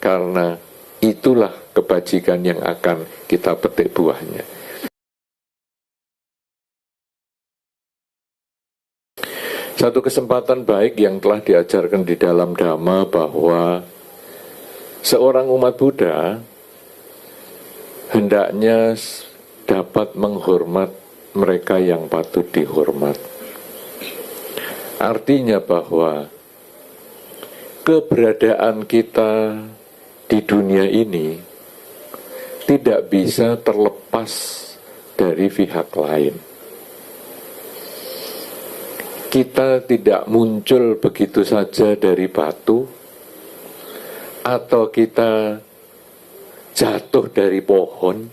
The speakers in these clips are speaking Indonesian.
karena itulah kebajikan yang akan kita petik buahnya. Satu kesempatan baik yang telah diajarkan di dalam Dhamma bahwa seorang umat Buddha hendaknya dapat menghormat mereka yang patut dihormat. Artinya bahwa keberadaan kita di dunia ini tidak bisa terlepas dari pihak lain. Kita tidak muncul begitu saja dari batu, atau kita jatuh dari pohon,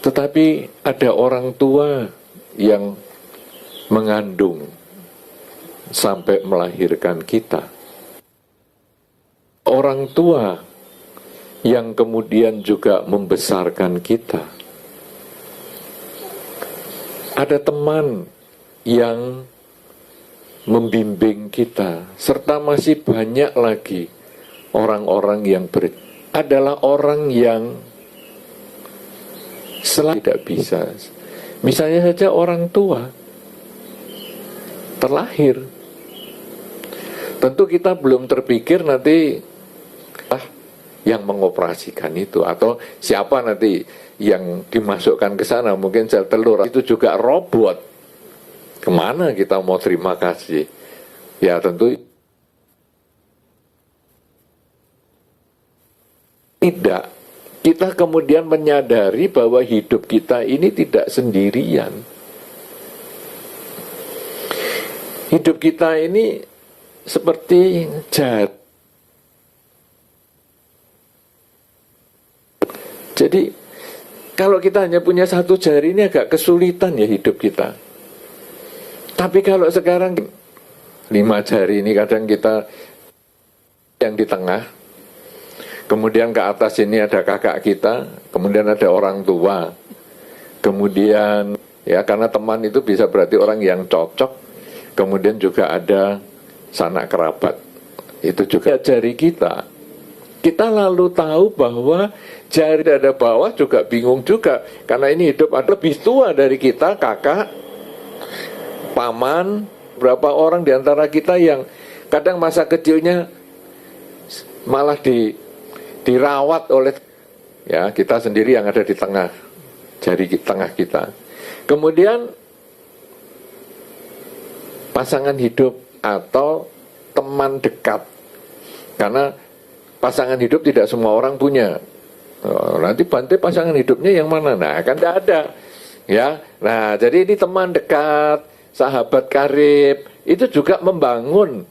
tetapi ada orang tua yang mengandung sampai melahirkan kita. Orang tua yang kemudian juga membesarkan kita. Ada teman yang membimbing kita, serta masih banyak lagi orang-orang yang adalah orang yang selalu tidak bisa. Misalnya saja orang tua terlahir, tentu kita belum terpikir nanti yang mengoperasikan itu, atau siapa nanti yang dimasukkan ke sana, mungkin sel telur itu juga robot. Kemana kita mau terima kasih? Ya tentu tidak. Kita kemudian menyadari bahwa hidup kita ini tidak sendirian. Hidup kita ini seperti jari. Jadi kalau kita hanya punya satu jari ini agak kesulitan ya hidup kita. Tapi kalau sekarang 5 jari ini kadang kita yang di tengah, kemudian ke atas ini ada kakak kita, kemudian ada orang tua, kemudian ya karena teman itu bisa berarti orang yang cocok, kemudian juga ada sanak kerabat, itu juga jari kita. Kita lalu tahu bahwa jari dada bawah juga bingung juga, karena ini hidup ada lebih tua dari kita, kakak, paman, berapa orang di antara kita yang kadang masa kecilnya malah dirawat oleh ya kita sendiri yang ada di tengah jari tengah kita. Kemudian pasangan hidup atau teman dekat, karena pasangan hidup tidak semua orang punya. Nanti Bante pasangan hidupnya yang mana? Nah kan tidak ada ya. Nah jadi ini teman dekat, sahabat karib, itu juga membangun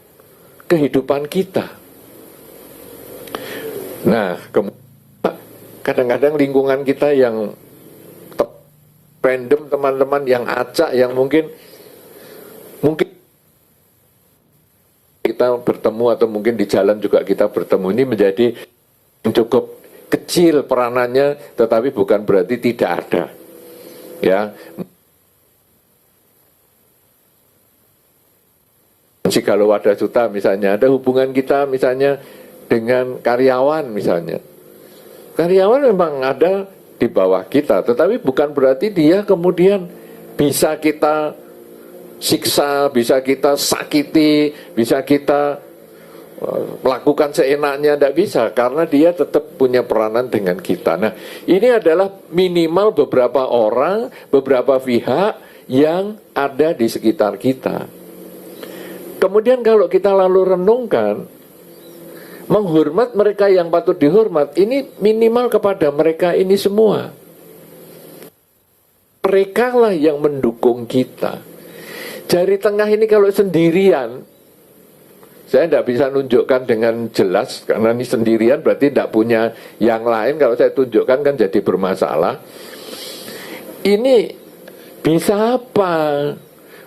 kehidupan kita. Nah, kadang-kadang lingkungan kita yang random, teman-teman yang acak, yang mungkin kita bertemu, atau mungkin di jalan juga kita bertemu, ini menjadi cukup kecil peranannya, tetapi bukan berarti tidak ada. Ya. Jikalau ada Sutta misalnya, ada hubungan kita misalnya dengan karyawan misalnya. Karyawan memang ada di bawah kita, tetapi bukan berarti dia kemudian bisa kita siksa, bisa kita sakiti, bisa kita melakukan seenaknya, tidak bisa, karena dia tetap punya peranan dengan kita. Nah, ini adalah minimal beberapa orang, beberapa pihak yang ada di sekitar kita. Kemudian kalau kita lalu renungkan, menghormat mereka yang patut dihormat, ini minimal kepada mereka ini semua. Mereka lah yang mendukung kita. Jari tengah ini kalau sendirian, saya tidak bisa nunjukkan dengan jelas, karena ini sendirian berarti tidak punya yang lain. Kalau saya tunjukkan kan jadi bermasalah. Ini bisa apa?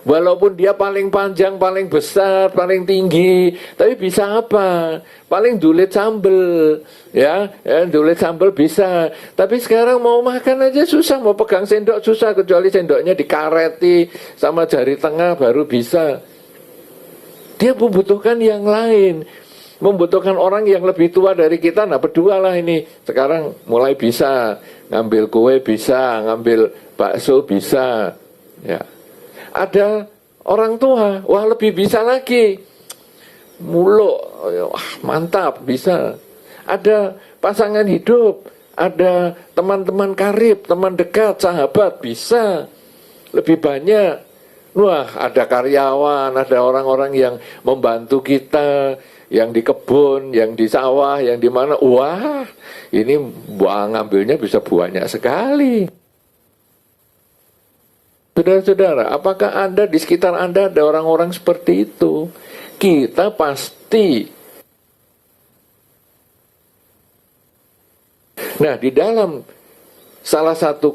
Walaupun dia paling panjang, paling besar, paling tinggi, tapi bisa apa? Paling dulit sambel, ya dulit sambel bisa. Tapi sekarang mau makan aja susah, mau pegang sendok susah, kecuali sendoknya dikareti sama jari tengah baru bisa. Dia membutuhkan yang lain. membutuhkan orang yang lebih tua dari kita. Nah, berdua lah ini. Sekarang mulai bisa ngambil kue, bisa ngambil bakso, bisa. Ya. Ada orang tua, wah lebih bisa lagi. Muluk, wah mantap, bisa. Ada pasangan hidup, ada teman-teman karib, teman dekat, sahabat, bisa. Lebih banyak. Wah, ada karyawan, ada orang-orang yang membantu kita, yang di kebun, yang di sawah, yang di mana. Wah, ini ngambilnya bisa banyak sekali. Saudara-saudara, apakah Anda di sekitar Anda ada orang-orang seperti itu? Kita pasti. Nah, di dalam salah satu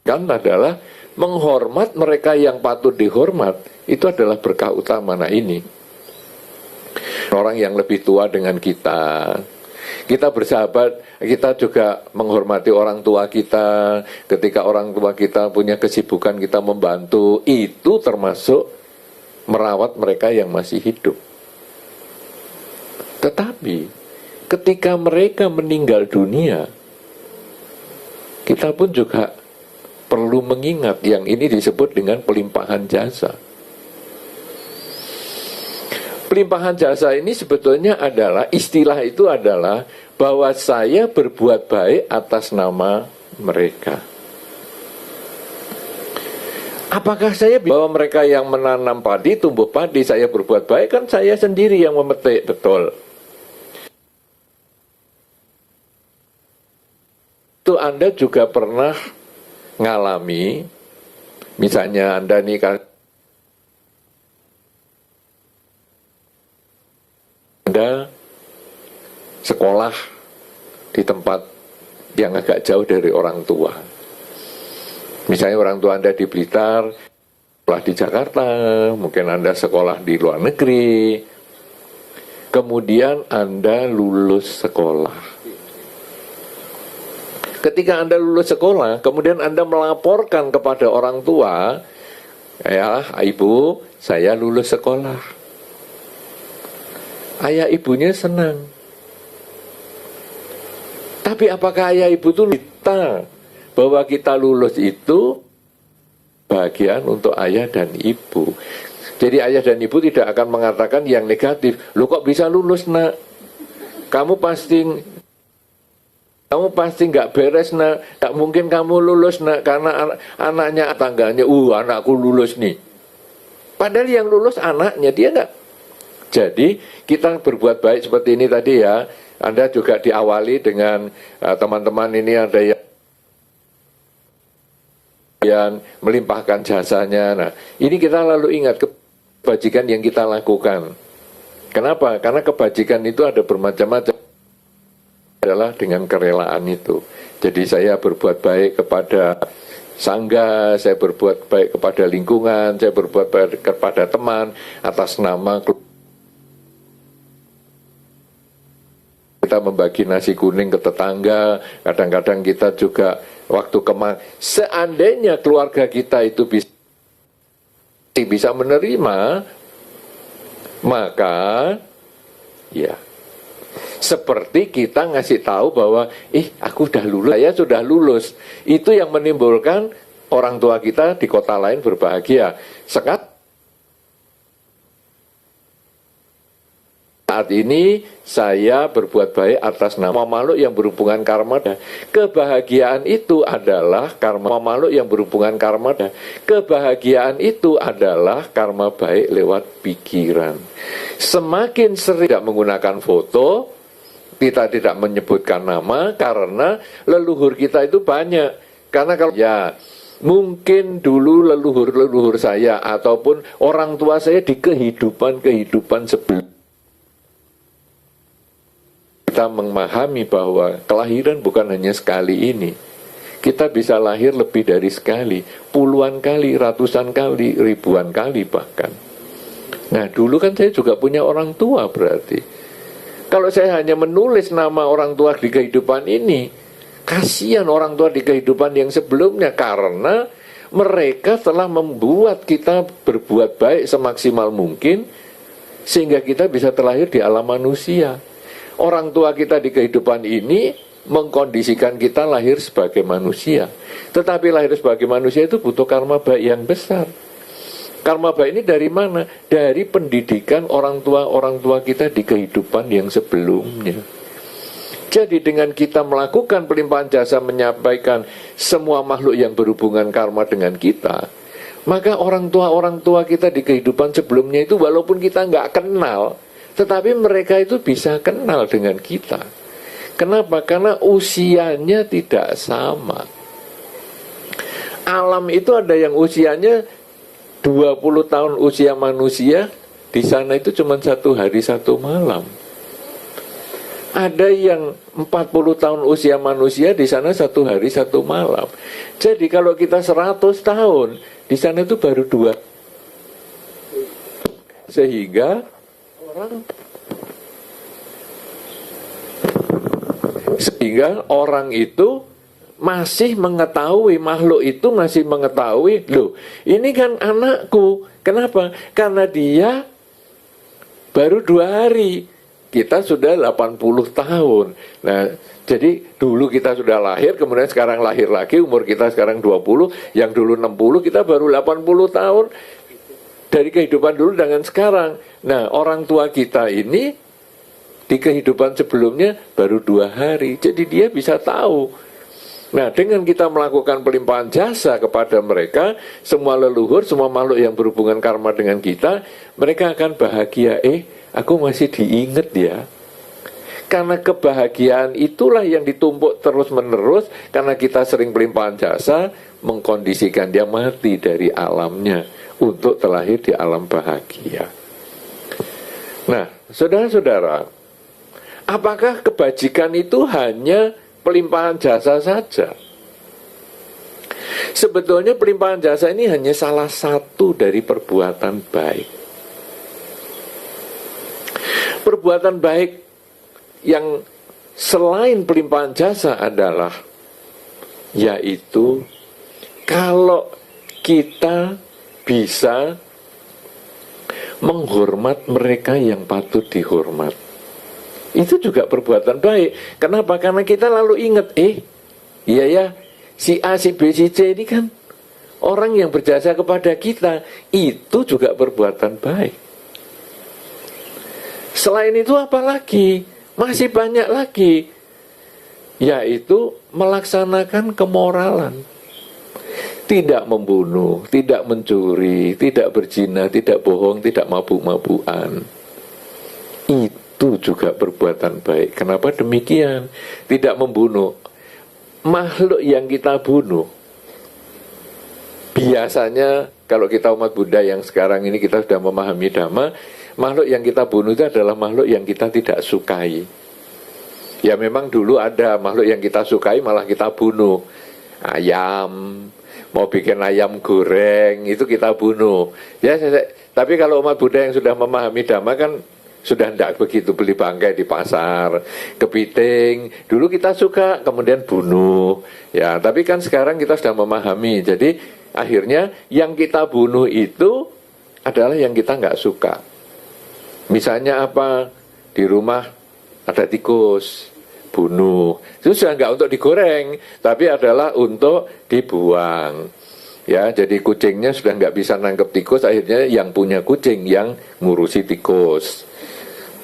kan adalah menghormat mereka yang patut dihormat, itu adalah berkah utama. Nah ini, orang yang lebih tua dengan kita bersahabat, kita juga menghormati orang tua kita. Ketika orang tua kita punya kesibukan, kita membantu, itu termasuk merawat mereka yang masih hidup. Tetapi ketika mereka meninggal dunia, kita pun juga perlu mengingat yang ini disebut dengan pelimpahan jasa. Pelimpahan jasa ini sebetulnya adalah, istilah itu adalah bahwa saya berbuat baik atas nama mereka. Apakah saya bahwa mereka yang menanam padi, tumbuh padi, saya berbuat baik? Kan saya sendiri yang memetik, betul. Itu Anda juga pernah ngalami, misalnya Anda nih Anda sekolah di tempat yang agak jauh dari orang tua. Misalnya orang tua Anda di Blitar, sekolah di Jakarta, mungkin Anda sekolah di luar negeri, kemudian Anda lulus sekolah. Ketika Anda lulus sekolah, kemudian Anda melaporkan kepada orang tua, ya ibu, saya lulus sekolah. Ayah ibunya senang. Tapi apakah ayah ibu itu kita bahwa kita lulus itu bagian untuk ayah dan ibu? Jadi ayah dan ibu tidak akan mengatakan yang negatif. Lu kok bisa lulus nak? Kamu pasti nggak beres nak, nggak mungkin kamu lulus nak, karena anaknya tangganya, anakku lulus nih. Padahal yang lulus anaknya, dia nggak. Jadi kita berbuat baik seperti ini tadi ya. Anda juga diawali dengan teman-teman ini ada yang melimpahkan jasanya. Nah ini kita lalu ingat kebajikan yang kita lakukan. Kenapa? Karena kebajikan itu ada bermacam-macam. Adalah dengan kerelaan itu. Jadi saya berbuat baik kepada sangga, saya berbuat baik kepada lingkungan, saya berbuat baik kepada teman atas nama kita membagi nasi kuning ke tetangga. Kadang-kadang kita juga waktu seandainya keluarga kita itu bisa menerima, maka ya seperti kita ngasih tahu bahwa aku udah lulus, saya sudah lulus. Itu yang menimbulkan orang tua kita di kota lain berbahagia. Saat ini saya berbuat baik atas nama makhluk yang berhubungan karma. Kebahagiaan itu adalah karma makhluk yang berhubungan karma. Kebahagiaan itu adalah karma baik lewat pikiran. Semakin sering tidak menggunakan foto, kita tidak menyebutkan nama, karena leluhur kita itu banyak. Karena kalau ya mungkin dulu leluhur saya ataupun orang tua saya di kehidupan sebelum, kita memahami bahwa kelahiran bukan hanya sekali ini. Kita bisa lahir lebih dari sekali, puluhan kali, ratusan kali, ribuan kali bahkan. Nah dulu kan saya juga punya orang tua berarti. Kalau saya hanya menulis nama orang tua di kehidupan ini, kasihan orang tua di kehidupan yang sebelumnya, karena mereka telah membuat kita berbuat baik semaksimal mungkin sehingga kita bisa terlahir di alam manusia. Orang tua kita di kehidupan ini mengkondisikan kita lahir sebagai manusia. Tetapi lahir sebagai manusia itu butuh karma baik yang besar. Karma baik ini dari mana? Dari pendidikan orang tua kita di kehidupan yang sebelumnya. Jadi dengan kita melakukan pelimpahan jasa menyampaikan semua makhluk yang berhubungan karma dengan kita, maka orang tua kita di kehidupan sebelumnya itu walaupun kita nggak kenal, tetapi mereka itu bisa kenal dengan kita. Kenapa? Karena usianya tidak sama. Alam itu ada yang usianya 20 tahun usia manusia, di sana itu cuma 1 hari 1 malam. Ada yang 40 tahun usia manusia, di sana 1 hari 1 malam. Jadi kalau kita 100 tahun, di sana itu baru 2. Sehingga orang itu masih mengetahui, makhluk itu masih mengetahui, loh ini kan anakku. Kenapa? Karena dia baru 2 hari, kita sudah 80 tahun. Nah, jadi dulu kita sudah lahir, kemudian sekarang lahir lagi, umur kita sekarang 20, yang dulu 60, kita baru 80 tahun. Dari kehidupan dulu dengan sekarang. Nah, orang tua kita ini di kehidupan sebelumnya baru 2 hari. Jadi dia bisa tahu. Nah, dengan kita melakukan pelimpahan jasa kepada mereka, semua leluhur, semua makhluk yang berhubungan karma dengan kita, mereka akan bahagia. Aku masih diingat ya. Karena kebahagiaan itulah yang ditumpuk terus-menerus, karena kita sering pelimpahan jasa, mengkondisikan dia mati dari alamnya untuk terlahir di alam bahagia. Nah, saudara-saudara, apakah kebajikan itu hanya pelimpahan jasa saja? Sebetulnya pelimpahan jasa ini hanya salah satu dari perbuatan baik. Perbuatan baik yang selain pelimpahan jasa adalah, yaitu kalau kita bisa menghormat mereka yang patut dihormat. Itu juga perbuatan baik. Kenapa? Karena kita lalu ingat, iya ya, si A, si B, si C ini kan orang yang berjasa kepada kita. Itu juga perbuatan baik. Selain itu apa lagi? Masih banyak lagi. Yaitu melaksanakan kemoralan. Tidak membunuh, tidak mencuri, tidak berzina, tidak bohong, tidak mabuk-mabukan. Itu juga perbuatan baik. Kenapa demikian? Tidak membunuh. Makhluk yang kita bunuh, biasanya kalau kita umat Buddha yang sekarang ini kita sudah memahami Dhamma, makhluk yang kita bunuh itu adalah makhluk yang kita tidak sukai. Ya memang dulu ada makhluk yang kita sukai malah kita bunuh. Ayam, mau bikin ayam goreng, itu kita bunuh. Ya, tapi kalau umat Buddha yang sudah memahami Dhamma kan sudah tidak begitu beli bangkai di pasar, kepiting. Dulu kita suka, kemudian bunuh. Ya, tapi kan sekarang kita sudah memahami. Jadi akhirnya yang kita bunuh itu adalah yang kita nggak suka. Misalnya apa? Di rumah ada tikus, bunuh. Itu sudah nggak untuk digoreng, tapi adalah untuk dibuang. Ya, jadi kucingnya sudah nggak bisa nangkep tikus, akhirnya yang punya kucing yang ngurusi tikus.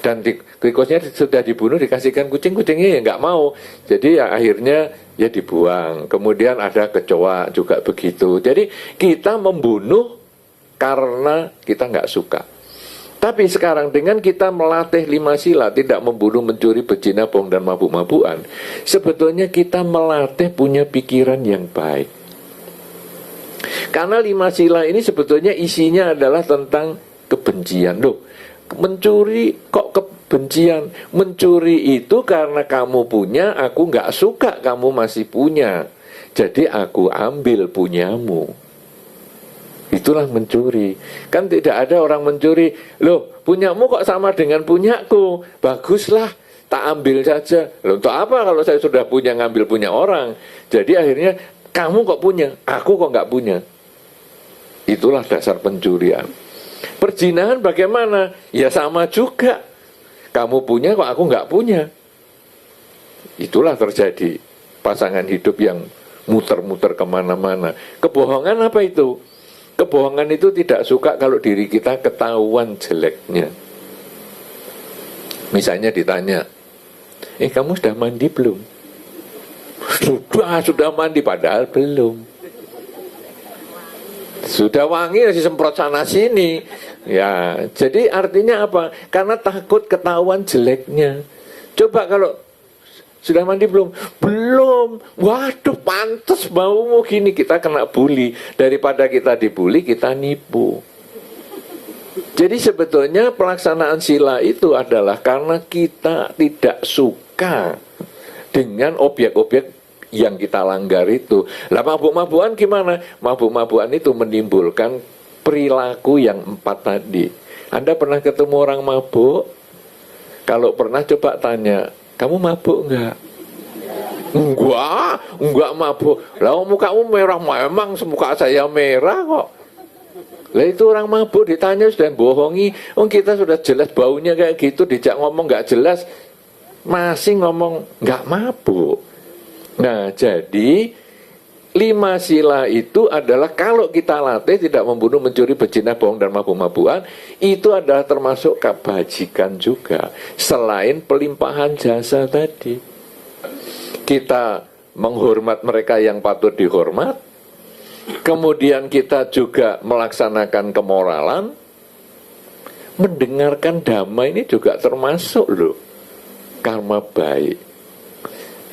Dan tikusnya sudah dibunuh, dikasihkan kucing, kucingnya ya nggak mau. Jadi ya akhirnya ya dibuang. Kemudian ada kecoa juga begitu. Jadi kita membunuh karena kita nggak suka. Tapi sekarang dengan kita melatih 5 sila, tidak membunuh, mencuri, berzina, bohong, dan mabuk-mabukan, sebetulnya kita melatih punya pikiran yang baik. Karena 5 sila ini sebetulnya isinya adalah tentang kebencian. Loh, mencuri kok kebencian? Mencuri itu karena kamu punya, aku nggak suka kamu masih punya. Jadi aku ambil punyamu. Itulah mencuri. Kan tidak ada orang mencuri, loh punyamu kok sama dengan punyaku, baguslah tak ambil saja. Loh untuk apa kalau saya sudah punya ngambil punya orang? Jadi akhirnya kamu kok punya, aku kok nggak punya. Itulah dasar pencurian. Perzinahan bagaimana? Ya sama juga. Kamu punya kok aku nggak punya. Itulah terjadi pasangan hidup yang muter-muter kemana-mana. Kebohongan apa itu? Kebohongan itu tidak suka kalau diri kita ketahuan jeleknya. Misalnya ditanya, kamu sudah mandi belum? Sudah mandi, padahal belum. Sudah wangi, semprot sana sini. Ya, jadi artinya apa? Karena takut ketahuan jeleknya. Coba kalau sudah mandi belum? Belum. Waduh, pantas baumu gini. Kita kena bully. Daripada kita dibully, kita nipu. Jadi sebetulnya pelaksanaan sila itu adalah karena kita tidak suka dengan objek-objek yang kita langgar itu. Lah mabuk-mabukan gimana? Mabuk-mabukan itu menimbulkan perilaku yang 4 tadi. Anda pernah ketemu orang mabuk? Kalau pernah coba tanya, kamu mabuk enggak? Enggak mabuk. Lah mukamu merah, memang muka saya merah kok. Lah itu orang mabuk ditanya sudah bohongi. Kita sudah jelas baunya kayak gitu, dijak ngomong enggak jelas, masih ngomong enggak mabuk. Nah, jadi 5 sila itu adalah kalau kita latih tidak membunuh, mencuri, berzina, bohong, dan mabuk-mabukan, itu adalah termasuk kebajikan juga. Selain pelimpahan jasa tadi, kita menghormat mereka yang patut dihormat, kemudian kita juga melaksanakan kemoralan, mendengarkan dhamma ini juga termasuk loh karma baik.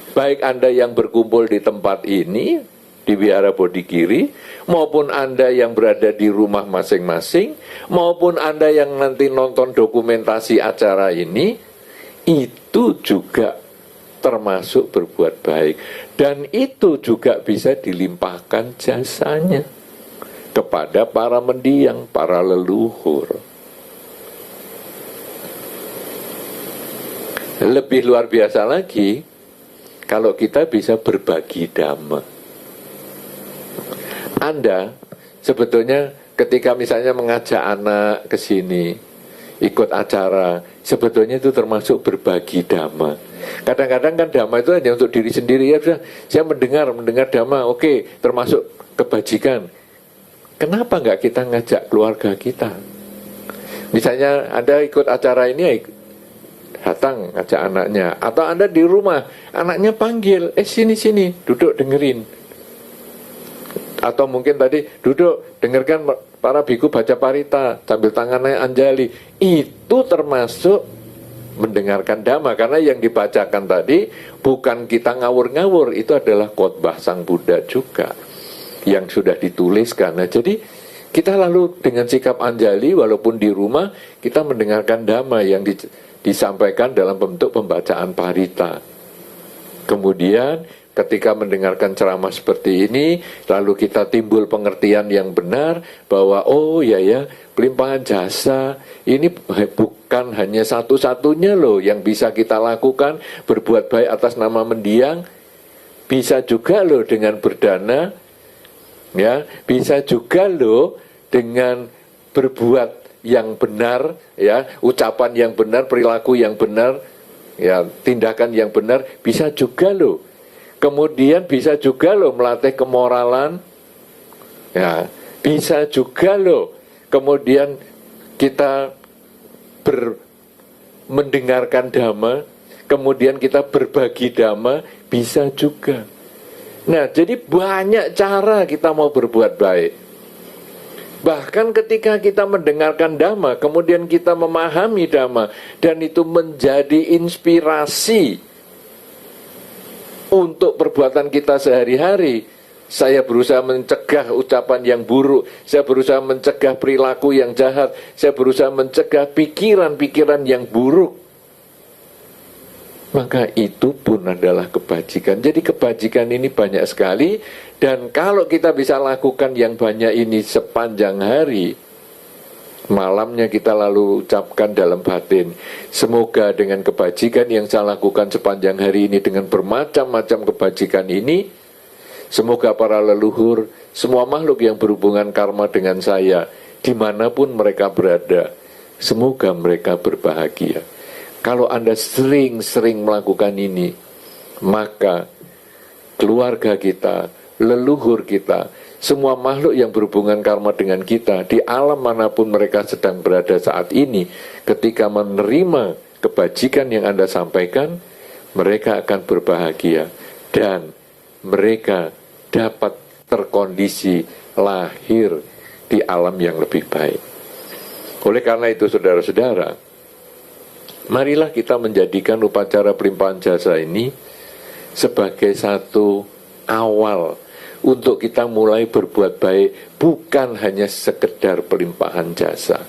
Baik Anda yang berkumpul di tempat ini, di Wihara Bodhigiri, maupun Anda yang berada di rumah masing-masing, maupun Anda yang nanti nonton dokumentasi acara ini, itu juga termasuk berbuat baik. Dan itu juga bisa dilimpahkan jasanya kepada para mendiang, para leluhur. Lebih luar biasa lagi, kalau kita bisa berbagi dhamma. Anda sebetulnya ketika misalnya mengajak anak ke sini, ikut acara, sebetulnya itu termasuk berbagi dhamma. Kadang-kadang kan dhamma itu hanya untuk diri sendiri, ya saya mendengar dhamma, oke, termasuk kebajikan. Kenapa nggak kita ngajak keluarga kita? Misalnya Anda ikut acara ini, datang ngajak anaknya, atau Anda di rumah, anaknya panggil, sini, duduk dengerin. Atau mungkin tadi duduk dengarkan para biku baca parita sambil tangannya anjali. Itu termasuk mendengarkan dhamma, karena yang dibacakan tadi bukan kita ngawur-ngawur, itu adalah khotbah Sang Buddha juga yang sudah dituliskan. Nah, jadi kita lalu dengan sikap anjali, walaupun di rumah kita mendengarkan dhamma yang disampaikan dalam bentuk pembacaan parita. Kemudian ketika mendengarkan ceramah seperti ini, lalu kita timbul pengertian yang benar bahwa oh ya, pelimpahan jasa ini bukan hanya satu-satunya loh yang bisa kita lakukan, berbuat baik atas nama mendiang. Bisa juga loh dengan berdana, ya, bisa juga loh dengan berbuat yang benar, ya, ucapan yang benar, perilaku yang benar, ya, tindakan yang benar, bisa juga loh. Kemudian bisa juga loh melatih kemoralan, ya, bisa juga loh. Kemudian kita mendengarkan dhamma, kemudian kita berbagi dhamma, bisa juga. Nah, jadi banyak cara kita mau berbuat baik. Bahkan ketika kita mendengarkan dhamma, kemudian kita memahami dhamma, dan itu menjadi inspirasi untuk perbuatan kita sehari-hari. Saya berusaha mencegah ucapan yang buruk, saya berusaha mencegah perilaku yang jahat, saya berusaha mencegah pikiran-pikiran yang buruk. Maka itu pun adalah kebajikan. Jadi kebajikan ini banyak sekali, dan kalau kita bisa lakukan yang banyak ini sepanjang hari, malamnya kita lalu ucapkan dalam batin, semoga dengan kebajikan yang saya lakukan sepanjang hari ini, dengan bermacam-macam kebajikan ini, semoga para leluhur, semua makhluk yang berhubungan karma dengan saya, dimanapun mereka berada. Semoga mereka berbahagia. Kalau Anda sering-sering melakukan ini, maka keluarga kita, leluhur kita, semua makhluk yang berhubungan karma dengan kita, di alam manapun mereka sedang berada saat ini, ketika menerima kebajikan yang Anda sampaikan, mereka akan berbahagia dan mereka dapat terkondisi lahir di alam yang lebih baik. Oleh karena itu, saudara-saudara, marilah kita menjadikan upacara pelimpahan jasa ini sebagai satu awal untuk kita mulai berbuat baik, bukan hanya sekedar pelimpahan jasa.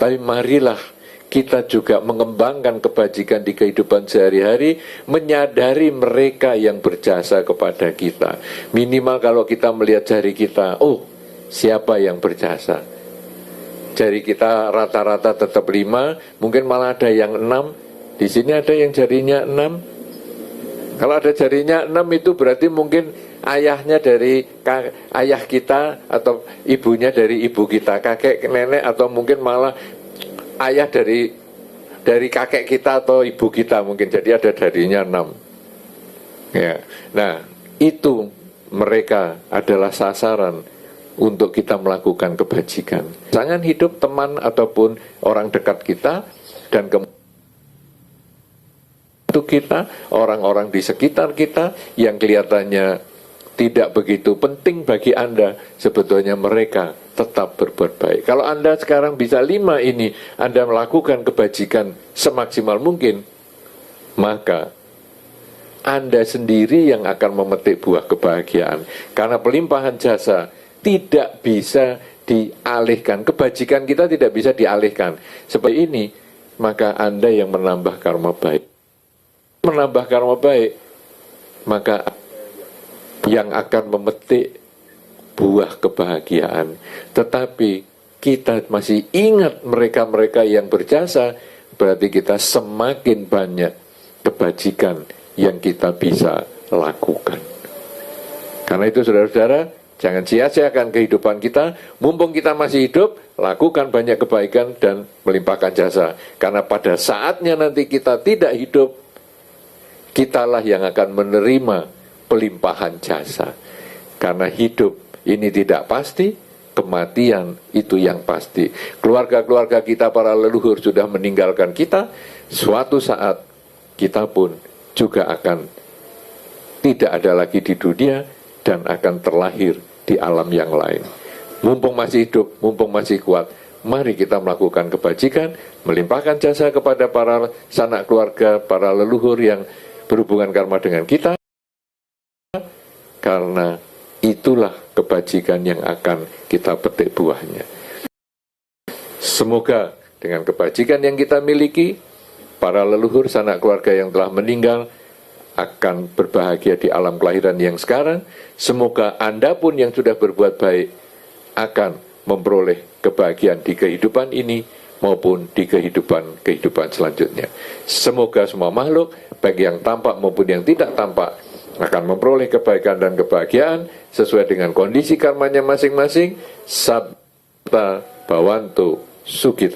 Tapi marilah kita juga mengembangkan kebajikan di kehidupan sehari-hari, menyadari mereka yang berjasa kepada kita. Minimal kalau kita melihat jari kita, oh, siapa yang berjasa? Jari kita rata-rata tetap 5, mungkin malah ada yang 6. Di sini ada yang jarinya 6. Kalau ada jarinya 6 itu berarti mungkin ayahnya dari ayah kita, atau ibunya dari ibu kita, kakek nenek, atau mungkin malah ayah dari kakek kita atau ibu kita mungkin. Jadi ada jarinya 6. Ya. Nah, itu mereka adalah sasaran untuk kita melakukan kebajikan. Jangan hidup teman ataupun orang dekat kita, dan untuk kita, orang-orang di sekitar kita yang kelihatannya tidak begitu penting bagi Anda, sebetulnya mereka tetap berbuat baik. Kalau Anda sekarang bisa 5 ini, Anda melakukan kebajikan semaksimal mungkin, maka Anda sendiri yang akan memetik buah kebahagiaan. Karena pelimpahan jasa tidak bisa dialihkan, kebajikan kita tidak bisa dialihkan. Seperti ini, maka Anda yang menambah karma baik. Menambah karma baik, maka yang akan memetik buah kebahagiaan. Tetapi kita masih ingat mereka-mereka yang berjasa, berarti kita semakin banyak kebajikan yang kita bisa lakukan. Karena itu, saudara-saudara, jangan sia-siakan kehidupan kita. Mumpung kita masih hidup, lakukan banyak kebaikan dan melimpahkan jasa. Karena pada saatnya nanti kita tidak hidup, kitalah yang akan menerima pelimpahan jasa. Karena hidup ini tidak pasti, kematian itu yang pasti. Keluarga-keluarga kita, para leluhur sudah meninggalkan kita. Suatu saat kita pun juga akan tidak ada lagi di dunia dan akan terlahir di alam yang lain. Mumpung masih hidup, mumpung masih kuat, mari kita melakukan kebajikan, melimpahkan jasa kepada para sanak keluarga, para leluhur yang berhubungan karma dengan kita, karena itulah kebajikan yang akan kita petik buahnya. Semoga dengan kebajikan yang kita miliki, para leluhur sanak keluarga yang telah meninggal akan berbahagia di alam kelahiran yang sekarang. Semoga Anda pun yang sudah berbuat baik akan memperoleh kebahagiaan di kehidupan ini maupun di kehidupan selanjutnya. Semoga semua makhluk, baik yang tampak maupun yang tidak tampak, akan memperoleh kebaikan dan kebahagiaan sesuai dengan kondisi karmanya masing-masing. Sabta Bhavantu Sukhita.